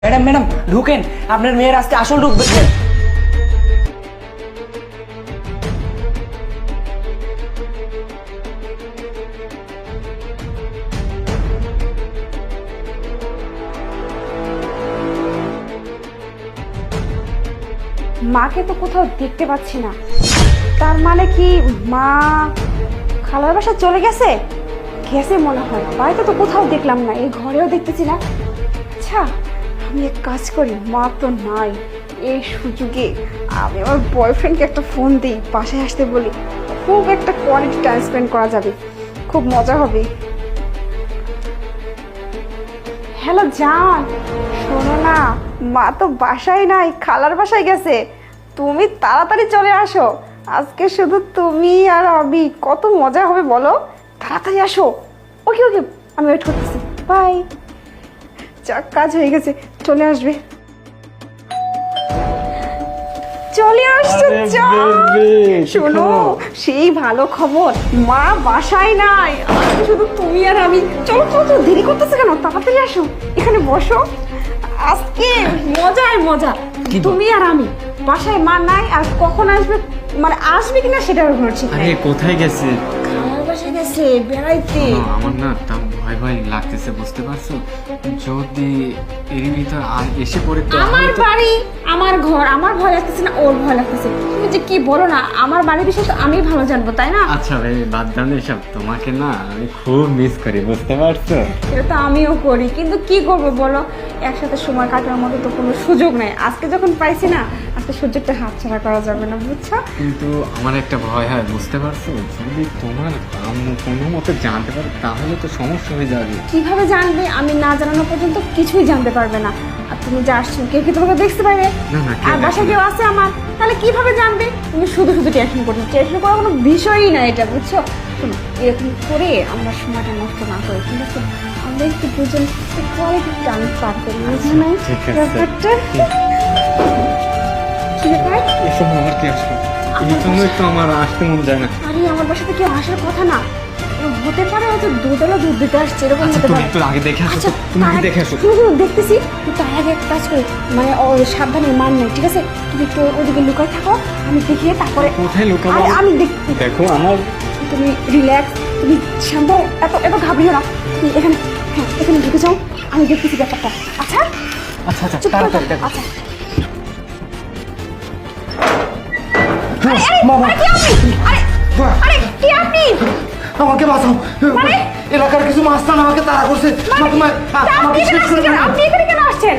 Madam madam ঢুকেন, আপনার মেয়ের আজকে আসল রূপ দেখবেন। মাকে তো কোথাও দেখতে পাচ্ছি না, তার মানে কি মা খালার বাসা চলে গেছে? গেছে মনে হয়, বাড়িতে তো কোথাও দেখলাম না, এই ঘরেও দেখতেছি না। আচ্ছা আমি এক কাজ করি, মা তো নাই, এই সুযোগে আমি আমার বয়ফ্রেন্ডকে একটা ফোন দিই, বাসায় আসতে বলি, খুব একটা কোয়ালিটি টাইম স্পেন্ড করা যাবে, খুব মজা হবে। হ্যালো জান, শোনো না, মা তো বাসায় নাই, খালার বাসায় গেছে, তুমি তাড়াতাড়ি চলে আসো, আজকে শুধু তুমি আর আমি, কত মজা হবে বলো, তাড়াতাড়ি আসো। ওকে ওকে, আমি ওয়েট করতেছি, বাই। যাক কাজ হয়ে গেছে, চলে আসবে। চলে আসছো জান, শোনো সেই ভালো খবর, মা বাসায় নাই, আজকে শুধু তুমি আর আমি। চলো চলো চলো, দেরি করতেছে কেন, তাড়াতাড়ি আসো, এখানে বসো, আজকে মজায় মজা, তুমি আর আমি বাসায়, মা নাই, আর কখন আসবে মানে আসবে কিনা সেটার উপর ঠিক নাই। আরে কোথায় গেছে? খালার বাসায় গেছে বেড়াইতে। আমার না তা ভয় ভয় লাগতেছে, বুঝতে পারছো? যদি এর ভিতর এসে পড়ে তো আমার বাড়ি আমার ঘর, আমার ভয় লাগতেছে না ওর ভয় লাগতেছে? তুমি যে কি বলো না, আমার বাড়ির বিষয়ে তো আমি ভালো জানবো তাই না? আচ্ছা ভাই বাদ দাও এসব, তোমাকে না আমি খুব মিস করি, বুঝতে পারছো? সেটা তো আমিও করি, কিন্তু কি করবো বলো, একসাথে সময় কাটানোর মতো তো কোনো সুযোগ নেই, আজকে যখন পাইছি না, আজকে সুযোগটা হাতছাড়া করা যাবে না, বুঝছো? কিন্তু আমার একটা ভয় হয়, বুঝতে পারছো? যদি তোমার আম্মু কোনো মতে জানতে পারে তাহলে তো সমস্যা হয়ে যাবে। কিভাবে জানবে? আমি না জানানো পর্যন্ত কিছুই জানতে পারবে না। আর তুমি যা আসছো, কেউ কি তোমাকে দেখতে পারবে? না, না, কেউ আর বাসায় দেখবে কেউ আছে আমার, তাহলে কিভাবে জানবে? তুমি শুধু শুধু টেনশন করছো, টেনশন করার কোনো বিষয়ই না এটা, বুঝছো? শোনো, এরকম করে আমরা সময়টা নষ্ট না করি, ঠিক আছে? আমরা একটু দুজন কোয়ালিটি টাইম পার করি, বুঝলে না ঠিক আছে। ব্যাপারটা? কি ব্যাপার? এসব আমার কি আসবে? এই জন্যই তো আমার আসতে মন যায় না। আরে আমার বাসাতে কেউ আসার কথা না, হতে পারে হয়তো দুধওয়ালা দুধ দিতে আসছে, এরকম আচ্ছা হতে তুমি পারে। একটু আগে দেখে আসো আচ্ছা তো, তুমি আগে দেখে আসো। শুধু দেখতেছি, তুই তার আগে একটা কাজ করি, মানে সাবধানে মান নেই, ঠিক আছে? তুমি একটু ওদিকে লুকায় থাকো, আমি দেখিয়ে তারপরে। কোথায় লুকাবো? আরে আমি দেখো আমার তুমি রিল্যাক্স, তুমি শান্ত, এত এত ঘাবড়িও না, তুমি এখানে, হ্যাঁ এখানে ঢুকে যাও, আমি দেখতেছি ব্যাপারটা। আচ্ছা আচ্ছা আচ্ছা চুপ করে তাড়াতাড়ি থাক। দেখো। আচ্ছা আরে আরে মামা। আরে, কি আপনি? আরে আরে কি আপনি? আমাকে বাঁচাও, মানে? এলাকার কিছু মাস্তান আমাকে তাড়া করছে। আপনি এখানে আসছেন কেন? আপনি এখানে কেন আসছেন?